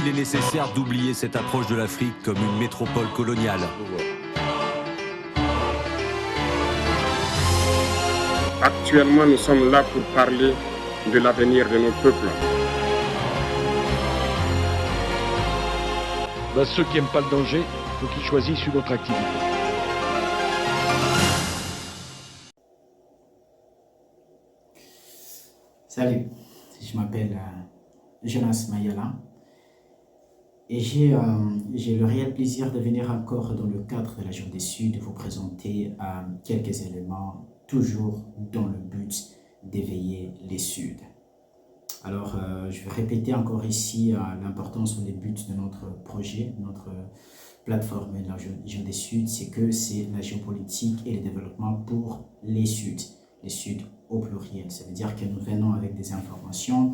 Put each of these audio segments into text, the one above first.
il est nécessaire d'oublier cette approche de l'Afrique comme une métropole coloniale. Actuellement, nous sommes là pour parler de l'avenir de nos peuples. Ceux qui n'aiment pas le danger, il faut qu'ils choisissent une autre activité. Salut, je m'appelle Jonas Mayala et j'ai le réel plaisir de venir encore dans le cadre de la Journée Sud vous présenter quelques éléments, toujours dans le but d'éveiller les Suds. Alors, je vais répéter encore ici l'importance ou les buts de notre projet, notre plateforme de la Journée Sud, c'est que c'est la géopolitique et le développement pour les Suds au pluriel. Ça veut dire que nous venons avec des informations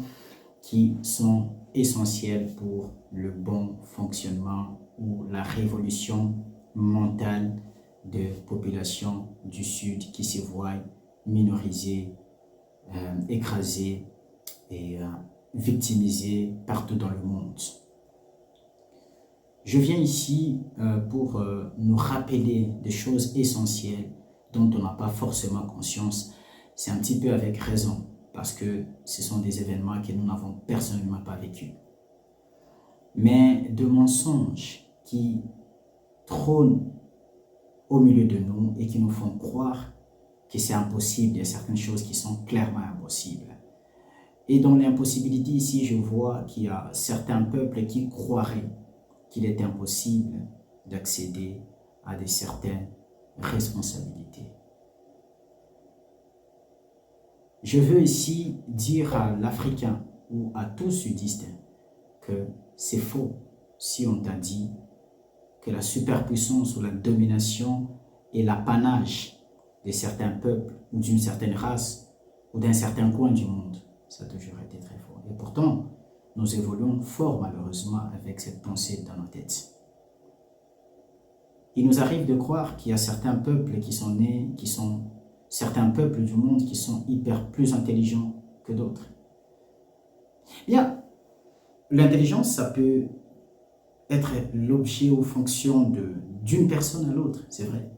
qui sont essentielles pour le bon fonctionnement ou la révolution mentale de populations du Sud qui se voient minorisées, écrasées et victimisées partout dans le monde. Je viens ici pour nous rappeler des choses essentielles dont on n'a pas forcément conscience. C'est un petit peu avec raison, parce que ce sont des événements que nous n'avons personnellement pas vécus. Mais de mensonges qui trônent au milieu de nous et qui nous font croire que c'est impossible, il y a certaines choses qui sont clairement impossibles. Et dans l'impossibilité ici, je vois qu'il y a certains peuples qui croiraient qu'il est impossible d'accéder à de certaines responsabilités. Je veux ici dire à l'Africain ou à tout Sudiste que c'est faux si on t'a dit que la superpuissance ou la domination est l'apanage de certains peuples ou d'une certaine race ou d'un certain coin du monde. Ça a toujours été très fort. Et pourtant, nous évoluons fort malheureusement avec cette pensée dans nos têtes. Il nous arrive de croire qu'il y a certains peuples qui sont nés, certains peuples du monde qui sont plus intelligents que d'autres. Bien, l'intelligence, ça peut être l'objet ou fonction d'une personne à l'autre, c'est vrai.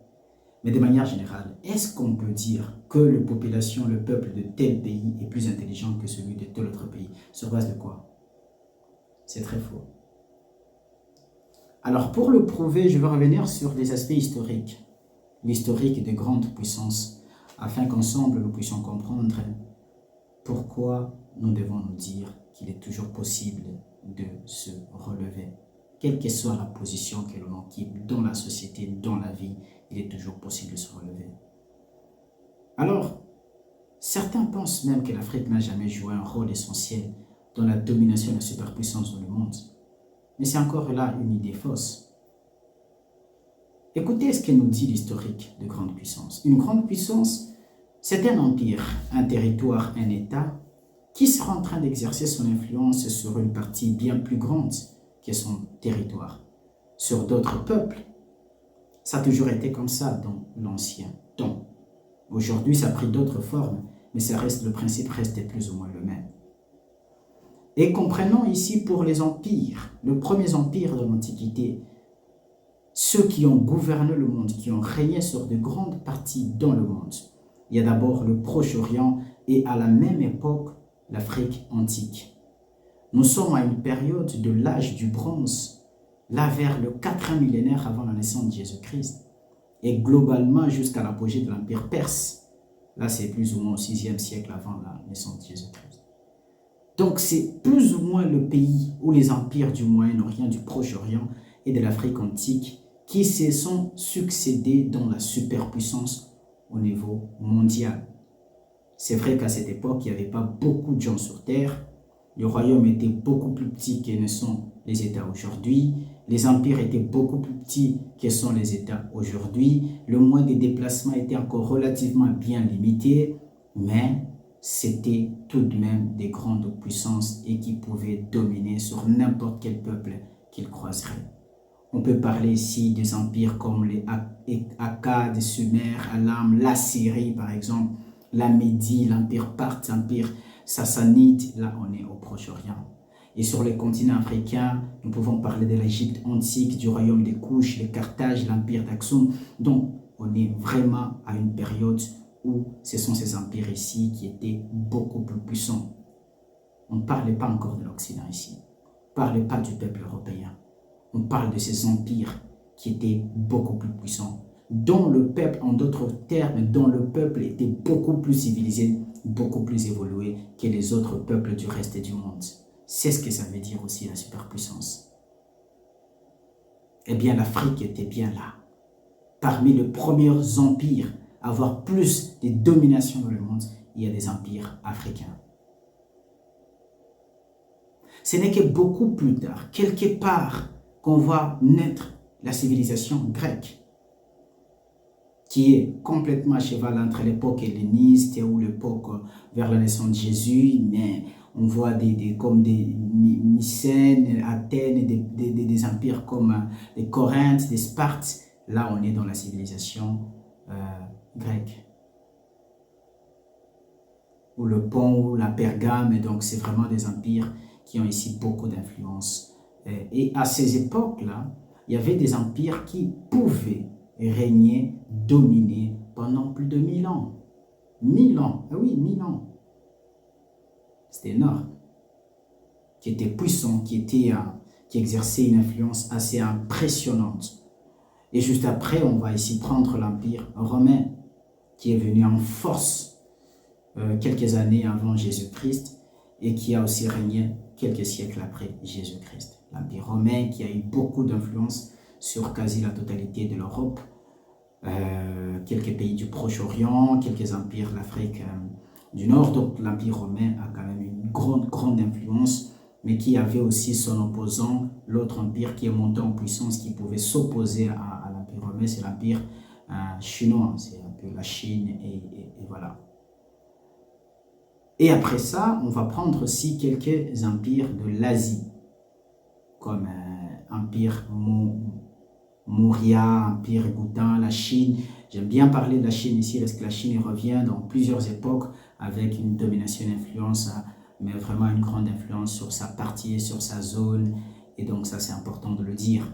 Mais de manière générale, est-ce qu'on peut dire que la population, le peuple de tel pays est plus intelligent que celui de tel autre pays? Sur base de quoi? C'est très faux. Alors, pour le prouver, je vais revenir sur des aspects historiques. L'historique des grandes puissances, afin qu'ensemble nous puissions comprendre pourquoi nous devons nous dire qu'il est toujours possible de se relever. Quelle que soit la position que l'on occupe dans la société, dans la vie, il est toujours possible de se relever. Alors, certains pensent même que l'Afrique n'a jamais joué un rôle essentiel dans la domination et la superpuissance dans le monde. Mais c'est encore là une idée fausse. Écoutez ce que nous dit l'historique de grande puissance. Une grande puissance, c'est un empire, un territoire, un État qui sera en train d'exercer son influence sur une partie bien plus grande que son territoire, sur d'autres peuples. Ça a toujours été comme ça dans l'ancien temps. Aujourd'hui, ça a pris d'autres formes, mais le principe reste plus ou moins le même. Et comprenons ici pour les empires, le premier empire de l'Antiquité, ceux qui ont gouverné le monde, qui ont régné sur de grandes parties dans le monde. Il y a d'abord le Proche-Orient et à la même époque, l'Afrique antique. Nous sommes à une période de l'âge du bronze, là vers le 4e millénaire avant la naissance de Jésus-Christ, et globalement jusqu'à l'apogée de l'Empire perse. Là, c'est plus ou moins au 6e siècle avant la naissance de Jésus-Christ. Donc, c'est plus ou moins le pays où les empires du Moyen-Orient, du Proche-Orient et de l'Afrique antique qui se sont succédés dans la superpuissance au niveau mondial. C'est vrai qu'à cette époque, il n'y avait pas beaucoup de gens sur Terre. Le royaume était beaucoup plus petit que ne sont les États aujourd'hui. Les empires étaient beaucoup plus petits que sont les États aujourd'hui. Le moyen de déplacement était encore relativement bien limité, mais c'était tout de même des grandes puissances et qui pouvaient dominer sur n'importe quel peuple qu'ils croiseraient. On peut parler ici des empires comme les Akkad, Sumer, Alam, l'Assyrie par exemple, la Médie, l'empire Parthe, l'empire Sassanide, là on est au Proche-Orient. Et sur le continent africain, nous pouvons parler de l'Égypte antique, du royaume des Couches, de Carthage, l'empire d'Aksum. Donc, on est vraiment à une période où ce sont ces empires ici qui étaient beaucoup plus puissants. On ne parle pas encore de l'Occident ici. On ne parle pas du peuple européen. On parle de ces empires qui étaient beaucoup plus puissants, dont le peuple, en d'autres termes, dont le peuple était beaucoup plus civilisé, beaucoup plus évolué que les autres peuples du reste du monde. C'est ce que ça veut dire aussi la superpuissance. Eh bien, l'Afrique était bien là. Parmi les premiers empires à avoir plus de domination dans le monde, il y a des empires africains. Ce n'est que beaucoup plus tard, quelque part, qu'on voit naître la civilisation grecque, qui est complètement à cheval entre l'époque helléniste ou l'époque vers la naissance de Jésus, mais on voit comme des Mycènes, Athènes, des empires comme les Corinthe, des Sparte. Là, on est dans la civilisation grecque. Ou le Pont, ou la Pergame, donc c'est vraiment des empires qui ont ici beaucoup d'influence. Et à ces époques-là, il y avait des empires qui pouvaient régner, dominer pendant plus de 1000 ans. 1000 ans, ah oui, 1000 ans. C'était énorme. Qui étaient puissants, qui exerçaient une influence assez impressionnante. Et juste après, on va ici prendre l'Empire romain, qui est venu en force quelques années avant Jésus-Christ et qui a aussi régné quelques siècles après Jésus-Christ. L'Empire romain qui a eu beaucoup d'influence sur quasi la totalité de l'Europe, quelques pays du Proche-Orient, quelques empires de l'Afrique du Nord. Donc l'Empire romain a quand même une grande influence, mais qui avait aussi son opposant, l'autre empire qui est monté en puissance, qui pouvait s'opposer à l'Empire romain, c'est l'Empire chinois, c'est un peu la Chine et voilà. Et après ça, on va prendre aussi quelques empires de l'Asie, comme Empire Maurya, Empire Goutan, la Chine. J'aime bien parler de la Chine ici parce que la Chine revient dans plusieurs époques avec une domination et influence, mais vraiment une grande influence sur sa partie, sur sa zone. Et donc ça, c'est important de le dire.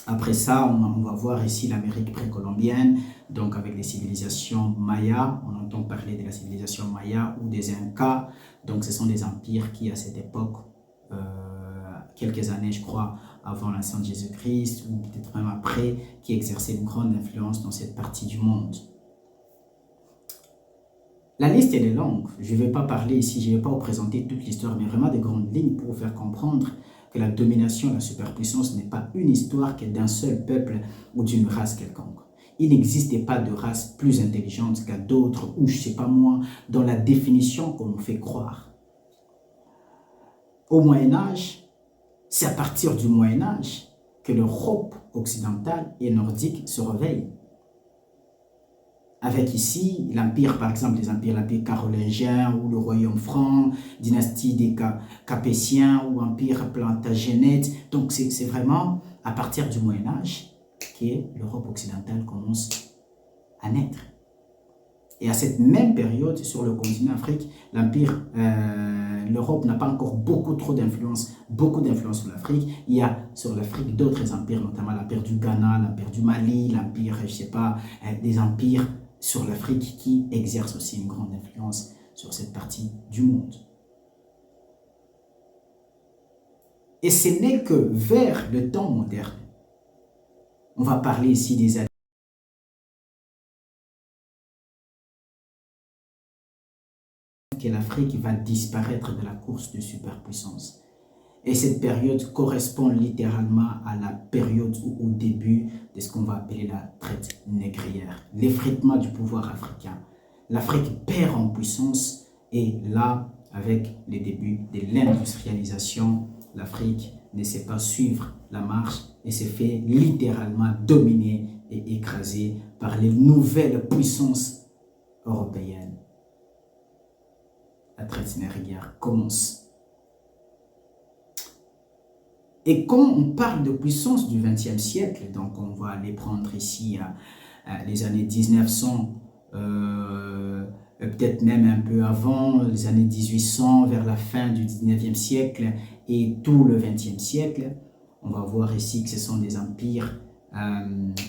Après ça, on va voir ici l'Amérique précolombienne, donc avec les civilisations mayas. On entend parler de la civilisation maya ou des Incas. Donc ce sont des empires qui, à cette époque, quelques années, je crois, avant la naissance de Jésus-Christ, ou peut-être même après, qui exerçaient une grande influence dans cette partie du monde. La liste, elle est longue. Je ne vais pas parler ici, je ne vais pas vous présenter toute l'histoire, mais vraiment des grandes lignes pour vous faire comprendre que la domination, la superpuissance n'est pas une histoire que d'un seul peuple ou d'une race quelconque. Il n'existait pas de race plus intelligente qu'à d'autres, ou je ne sais pas moi, dans la définition qu'on nous fait croire. Au Moyen-Âge, c'est à partir du Moyen-Âge que l'Europe occidentale et nordique se réveille. Avec ici l'empire, par exemple, l'empire carolingien ou le royaume franc, dynastie des Capétiens ou empire Plantagenet. Donc c'est vraiment à partir du Moyen-Âge que l'Europe occidentale commence à naître. Et à cette même période, sur le continent Afrique, l'Europe n'a pas encore beaucoup d'influence sur l'Afrique. Il y a sur l'Afrique d'autres empires, notamment l'empire du Ghana, l'empire du Mali, l'empire, je sais pas, des empires sur l'Afrique qui exercent aussi une grande influence sur cette partie du monde. Et ce n'est que vers le temps moderne, on va parler ici des années que l'Afrique va disparaître de la course de superpuissance. Et cette période correspond littéralement à la période au début de ce qu'on va appeler la traite négrière, l'effritement du pouvoir africain. L'Afrique perd en puissance et là, avec le début de l'industrialisation, l'Afrique ne sait pas suivre la marche et se fait littéralement dominer et écraser par les nouvelles puissances européennes. La traite négrière commence. Et quand on parle de puissance du XXe siècle, donc on va aller prendre ici les années 1900, peut-être même un peu avant, les années 1800, vers la fin du 19e siècle, et tout le XXe siècle. On va voir ici que ce sont des empires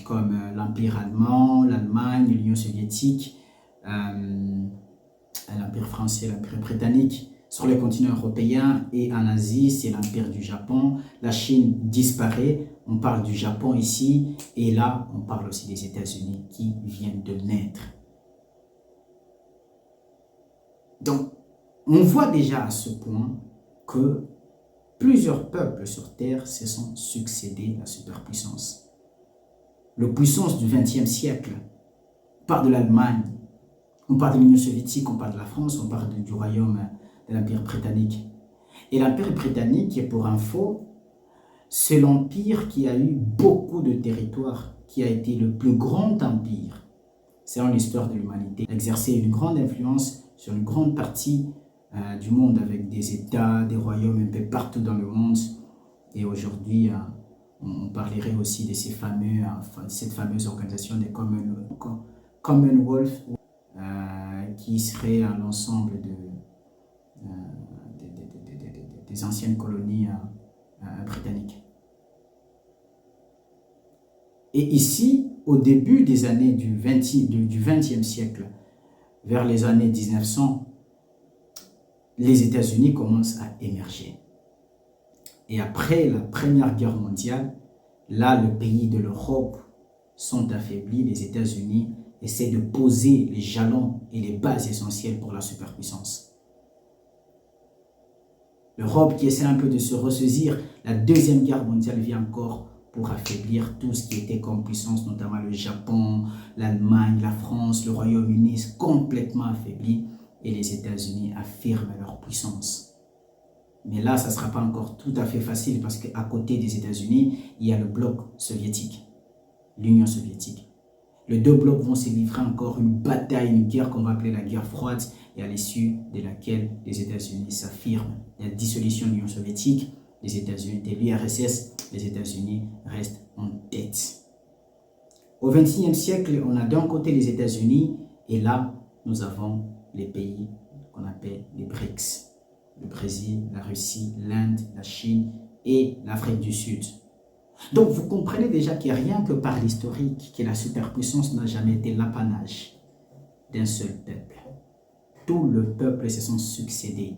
comme l'Empire allemand, l'Allemagne, l'Union soviétique, l'Empire français, l'Empire britannique. Sur le continent européen et en Asie, c'est l'Empire du Japon. La Chine disparaît. On parle du Japon ici. Et là, on parle aussi des États-Unis qui viennent de naître. Donc, on voit déjà à ce point que plusieurs peuples sur Terre se sont succédés la superpuissance. La puissance du XXe siècle, on parle de l'Allemagne, on parle de l'Union soviétique, on parle de la France, on parle du royaume de l'Empire britannique. Et l'Empire britannique, pour info, c'est l'empire qui a eu beaucoup de territoires, qui a été le plus grand empire, selon l'histoire de l'humanité, exercé une grande influence sur une grande partie du monde avec des États, des royaumes un peu partout dans le monde. Et aujourd'hui, on parlerait aussi de cette fameuse organisation des Commonwealth, qui serait l'ensemble des anciennes colonies britanniques. Et ici, au début des années du XXe siècle, vers les années 1900, les États-Unis commencent à émerger. Et après la Première Guerre mondiale, là, les pays de l'Europe sont affaiblis. Les États-Unis essaient de poser les jalons et les bases essentielles pour la superpuissance. L'Europe qui essaie un peu de se ressaisir, la Deuxième Guerre mondiale vient encore pour affaiblir tout ce qui était comme puissance, notamment le Japon, l'Allemagne, la France, le Royaume-Uni, complètement affaiblis, et les États-Unis affirment leur puissance. Mais là, ça ne sera pas encore tout à fait facile parce qu'à côté des États-Unis, il y a le bloc soviétique, l'Union soviétique. Les deux blocs vont se livrer encore une bataille, une guerre qu'on va appeler la guerre froide, et à l'issue de laquelle les États-Unis s'affirment. La dissolution de l'Union soviétique, les États-Unis, de l'URSS, les États-Unis restent en tête. Au XXIe siècle, on a d'un côté les États-Unis, et là, nous avons les pays qu'on appelle les BRICS. Le Brésil, la Russie, l'Inde, la Chine et l'Afrique du Sud. Donc vous comprenez déjà qu'il n'y a rien que par l'historique que la superpuissance n'a jamais été l'apanage d'un seul peuple. Tout le peuple se sont succédés.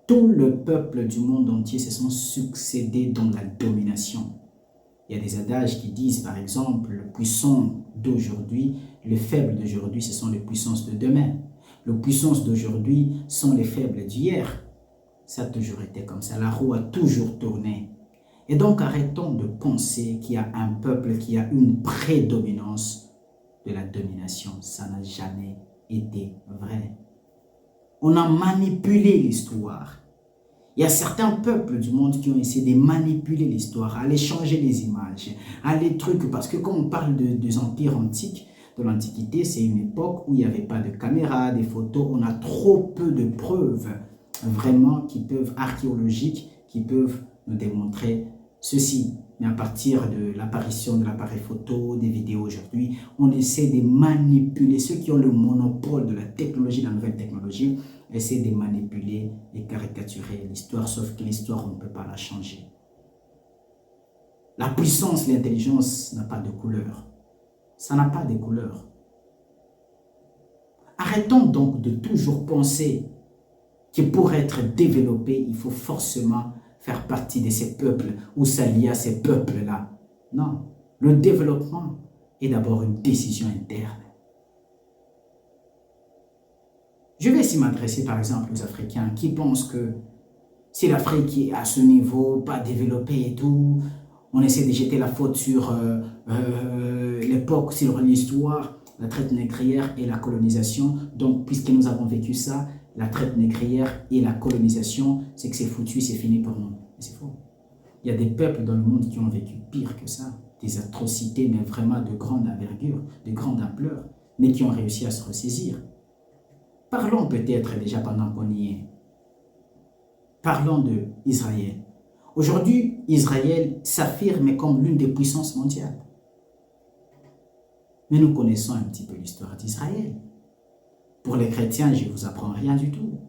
Tout le peuple du monde entier se sont succédés dans la domination. Il y a des adages qui disent par exemple, le puissant d'aujourd'hui, les faibles d'aujourd'hui, ce sont les puissances de demain. Les puissances d'aujourd'hui sont les faibles d'hier. Ça a toujours été comme ça. La roue a toujours tourné. Et donc, arrêtons de penser qu'il y a un peuple qui a une prédominance de la domination. Ça n'a jamais été vrai. On a manipulé l'histoire. Il y a certains peuples du monde qui ont essayé de manipuler l'histoire, à aller changer les images, à les trucs. Parce que quand on parle des empires antiques, de l'Antiquité, c'est une époque où il n'y avait pas de caméras, des photos. On a trop peu de preuves vraiment archéologiques qui peuvent nous démontrer ceci. Mais à partir de l'apparition de l'appareil photo, des vidéos aujourd'hui, on essaie de manipuler. Ceux qui ont le monopole de la technologie, de la nouvelle technologie, essaient de manipuler et caricaturer l'histoire, sauf que l'histoire, on ne peut pas la changer. La puissance, l'intelligence n'a pas de couleur. Ça n'a pas de couleur. Arrêtons donc de toujours penser que pour être développé, il faut forcément faire partie de ces peuples ou s'allier à ces peuples-là. Non, le développement est d'abord une décision interne. Je vais ici m'adresser par exemple aux Africains qui pensent que si l'Afrique est à ce niveau, pas développée et tout, on essaie de jeter la faute sur l'époque, sur l'histoire, la traite négrière et la colonisation. Donc, puisque nous avons vécu ça, la traite négrière et la colonisation, c'est que c'est foutu, c'est fini pour nous. Mais c'est faux. Il y a des peuples dans le monde qui ont vécu pire que ça. Des atrocités, mais vraiment de grande envergure, de grande ampleur, mais qui ont réussi à se ressaisir. Parlons peut-être déjà pendant qu'on y est. Parlons d'Israël. Aujourd'hui, Israël s'affirme comme l'une des puissances mondiales. Mais nous connaissons un petit peu l'histoire d'Israël. Pour les chrétiens, je ne vous apprends rien du tout.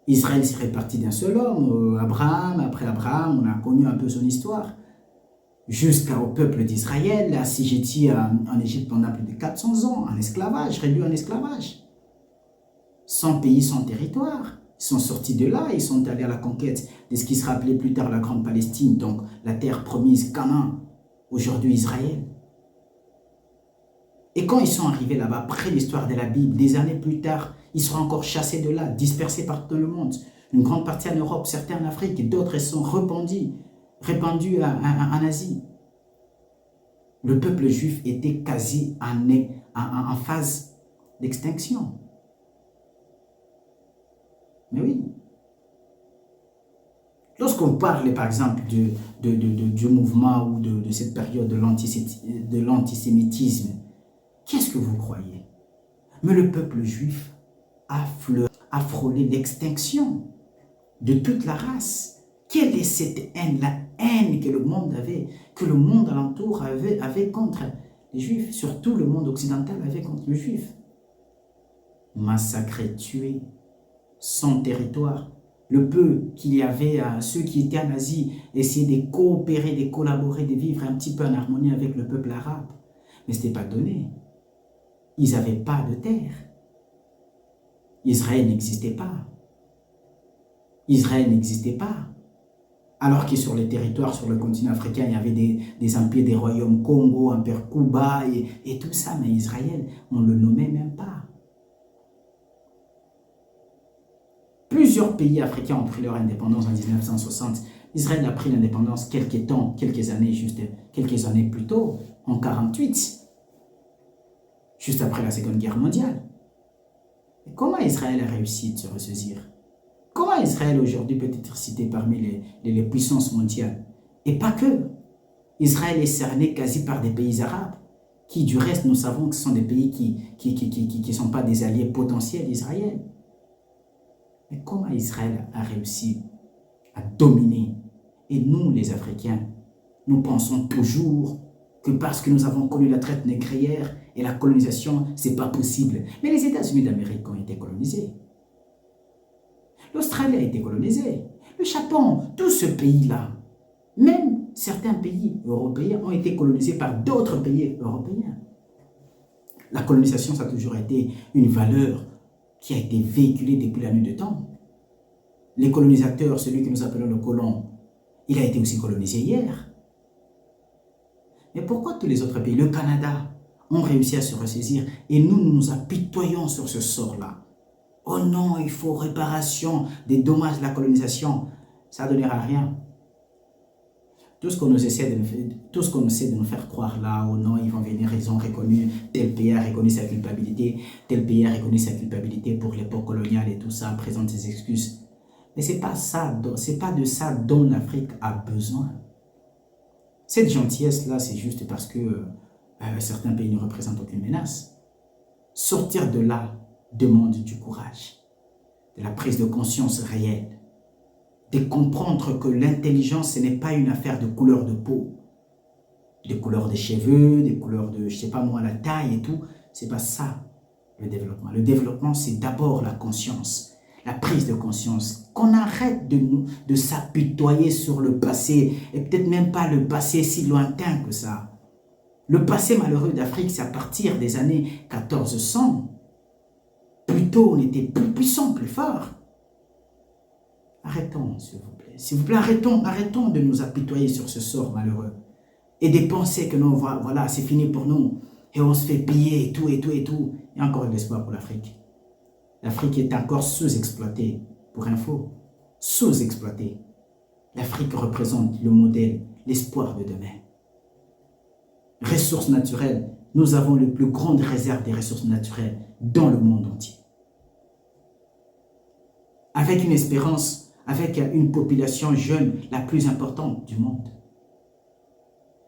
Israël serait parti d'un seul homme, Abraham. Après Abraham, on a connu un peu son histoire. Jusqu'au peuple d'Israël, assujetti en Égypte pendant plus de 400 ans, en esclavage, réduit en esclavage. Sans pays, sans territoire. Ils sont sortis de là, ils sont allés à la conquête de ce qui sera appelé plus tard la Grande Palestine, donc la terre promise, Canaan, aujourd'hui Israël. Et quand ils sont arrivés là-bas, après l'histoire de la Bible, des années plus tard, ils seront encore chassés de là, dispersés partout dans le monde. Une grande partie en Europe, certains en Afrique, et d'autres sont répandus en Asie. Le peuple juif était quasi en phase d'extinction. Mais oui. Lorsqu'on parle, par exemple, du mouvement ou de cette période de l'antisémitisme, qu'est-ce que vous croyez? Mais le peuple juif a frôlé l'extinction de toute la race. Quelle est cette haine? La haine que le monde avait, que le monde alentour avait contre les juifs, surtout le monde occidental avait contre les juifs. Massacré, tué, sans territoire. Le peu qu'il y avait, ceux qui étaient en Asie, essayaient de coopérer, de collaborer, de vivre un petit peu en harmonie avec le peuple arabe. Mais ce n'était pas donné. Ils n'avaient pas de terre. Israël n'existait pas. Israël n'existait pas. Alors que sur les territoires, sur le continent africain, il y avait des empires, des royaumes Congo, empire Cuba et tout ça. Mais Israël, on ne le nommait même pas. Plusieurs pays africains ont pris leur indépendance en 1960. Israël a pris l'indépendance quelques années plus tôt, en 1948, juste après la Seconde Guerre mondiale. Et comment Israël a réussi de se ressaisir? Comment Israël aujourd'hui peut être cité parmi les puissances mondiales? Et pas que. Israël est cerné quasi par des pays arabes, qui du reste nous savons que ce sont des pays qui ne sont pas des alliés potentiels d'Israël. Mais comment Israël a réussi à dominer? Et nous, les Africains, nous pensons toujours que parce que nous avons connu la traite négrière et la colonisation, ce n'est pas possible. Mais les États-Unis d'Amérique ont été colonisés. L'Australie a été colonisée. Le Japon, tout ce pays-là, même certains pays européens ont été colonisés par d'autres pays européens. La colonisation, ça a toujours été une valeur qui a été véhiculé depuis la nuit de temps. Les colonisateurs, celui que nous appelons le colon, il a été aussi colonisé hier. Mais pourquoi tous les autres pays, le Canada, ont réussi à se ressaisir et nous nous apitoyons sur ce sort-là? Oh non, il faut réparation des dommages de la colonisation. Ça ne donnera rien. Tout ce qu'on essaie de nous faire croire là, oh non, ils vont venir, ils ont reconnu, tel pays a reconnu sa culpabilité, tel pays a reconnu sa culpabilité pour l'époque coloniale et tout ça, présente ses excuses. Mais ce n'est pas ça, c'est pas de ça dont l'Afrique a besoin. Cette gentillesse-là, c'est juste parce que certains pays ne représentent aucune menace. Sortir de là demande du courage, de la prise de conscience réelle, de comprendre que l'intelligence, ce n'est pas une affaire de couleur de peau, de couleur de cheveux, de couleur de, je ne sais pas moi, la taille et tout. Ce n'est pas ça, le développement. Le développement, c'est d'abord la conscience, la prise de conscience. Qu'on arrête de s'apitoyer sur le passé, et peut-être même pas le passé si lointain que ça. Le passé malheureux d'Afrique, c'est à partir des années 1400. Plus tôt, on était plus puissant, plus fort. Arrêtons, s'il vous plaît. S'il vous plaît, arrêtons de nous apitoyer sur ce sort malheureux. Et de penser que non, voilà, c'est fini pour nous. Et on se fait piller et tout, et tout, et tout. Il y a encore de l'espoir pour l'Afrique. L'Afrique est encore sous-exploitée, pour info. Sous-exploitée. L'Afrique représente le modèle, l'espoir de demain. Ressources naturelles. Nous avons les plus grandes réserves des ressources naturelles dans le monde entier. Avec une espérance, avec une population jeune la plus importante du monde.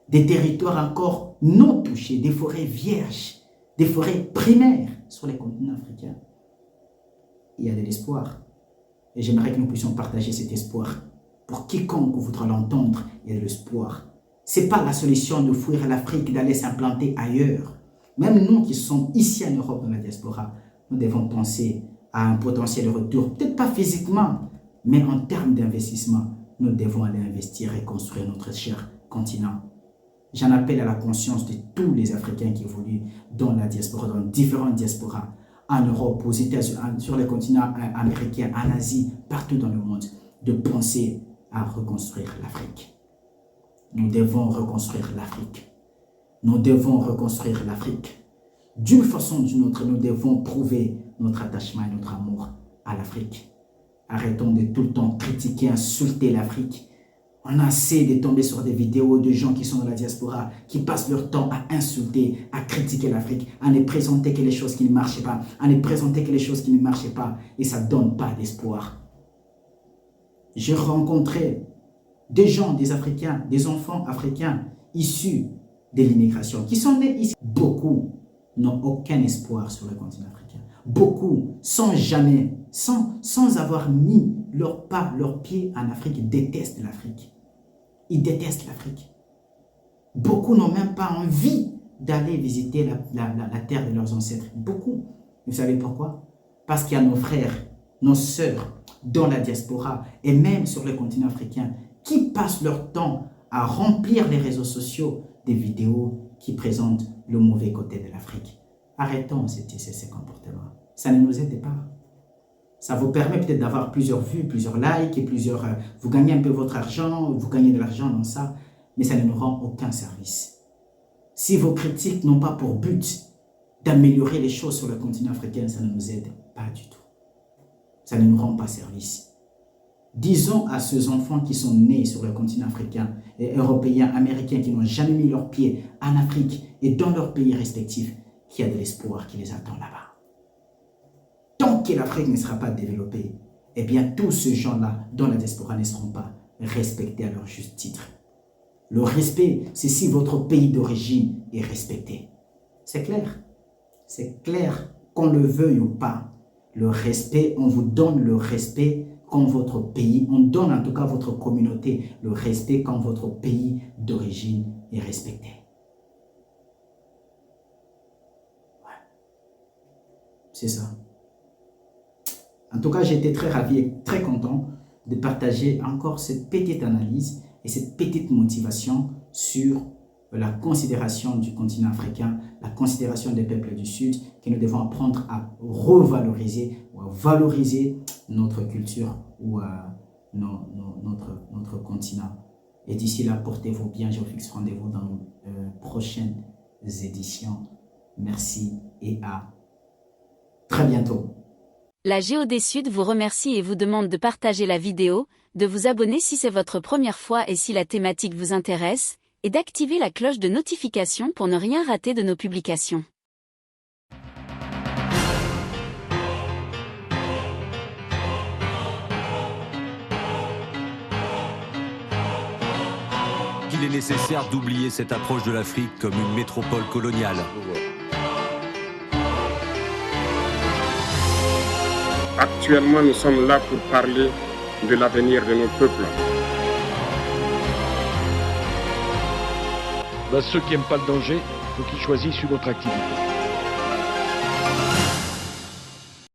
Des territoires encore non touchés, des forêts vierges, des forêts primaires sur les continents africains. Il y a de l'espoir. Et j'aimerais que nous puissions partager cet espoir. Pour quiconque voudra l'entendre, il y a de l'espoir. Ce n'est pas la solution de fuir l'Afrique, d'aller s'implanter ailleurs. Même nous qui sommes ici en Europe, dans la diaspora, nous devons penser a un potentiel de retour, peut-être pas physiquement, mais en termes d'investissement, nous devons aller investir et construire notre cher continent. J'en appelle à la conscience de tous les Africains qui évoluent dans la diaspora, dans différentes diasporas, en Europe, aux États-Unis, sur les continents américains, en Asie, partout dans le monde, de penser à reconstruire l'Afrique. Nous devons reconstruire l'Afrique. Nous devons reconstruire l'Afrique. D'une façon ou d'une autre, nous devons prouver notre attachement et notre amour à l'Afrique. Arrêtons de tout le temps critiquer, insulter l'Afrique. On a assez de tomber sur des vidéos de gens qui sont dans la diaspora, qui passent leur temps à insulter, à critiquer l'Afrique, à ne présenter que les choses qui ne marchaient pas, à ne présenter que les choses qui ne marchaient pas, et ça ne donne pas d'espoir. J'ai rencontré des gens, des Africains, des enfants africains issus de l'immigration, qui sont nés ici. Beaucoup n'ont aucun espoir sur le continent africain. Beaucoup, sans avoir mis leurs pas, leurs pieds en Afrique, détestent l'Afrique. Ils détestent l'Afrique. Beaucoup n'ont même pas envie d'aller visiter la terre de leurs ancêtres. Beaucoup. Vous savez pourquoi? Parce qu'il y a nos frères, nos sœurs dans la diaspora et même sur le continent africain qui passent leur temps à remplir les réseaux sociaux des vidéos qui présentent le mauvais côté de l'Afrique. Arrêtons ces comportements. Ça ne nous aide pas. Ça vous permet peut-être d'avoir plusieurs vues, plusieurs likes, et vous gagnez un peu votre argent, vous gagnez de l'argent dans ça, mais ça ne nous rend aucun service. Si vos critiques n'ont pas pour but d'améliorer les choses sur le continent africain, ça ne nous aide pas du tout. Ça ne nous rend pas service. Disons à ces enfants qui sont nés sur le continent africain, et européens, américains, qui n'ont jamais mis leurs pieds en Afrique et dans leurs pays respectifs, qu'il y a de l'espoir qui les attend là-bas. Tant que l'Afrique ne sera pas développée, eh bien tous ces gens-là dans la diaspora ne seront pas respectés à leur juste titre. Le respect, c'est si votre pays d'origine est respecté. C'est clair. C'est clair, qu'on le veuille ou pas. Le respect, on vous donne le respect quand votre pays, on donne en tout cas à votre communauté le respect quand votre pays d'origine est respecté. Ouais. C'est ça. En tout cas, j'ai été très ravi et très content de partager encore cette petite analyse et cette petite motivation sur la considération du continent africain, la considération des peuples du Sud, que nous devons apprendre à revaloriser ou à valoriser notre culture ou notre continent. Et d'ici là, portez-vous bien. Je vous fixe rendez-vous dans nos prochaines éditions. Merci et à très bientôt. La GOD Sud vous remercie et vous demande de partager la vidéo, de vous abonner si c'est votre première fois et si la thématique vous intéresse, et d'activer la cloche de notification pour ne rien rater de nos publications. Qu'il est nécessaire d'oublier cette approche de l'Afrique comme une métropole coloniale. Actuellement, nous sommes là pour parler de l'avenir de nos peuples. Ceux qui n'aiment pas le danger, il faut qu'ils choisissent une autre activité.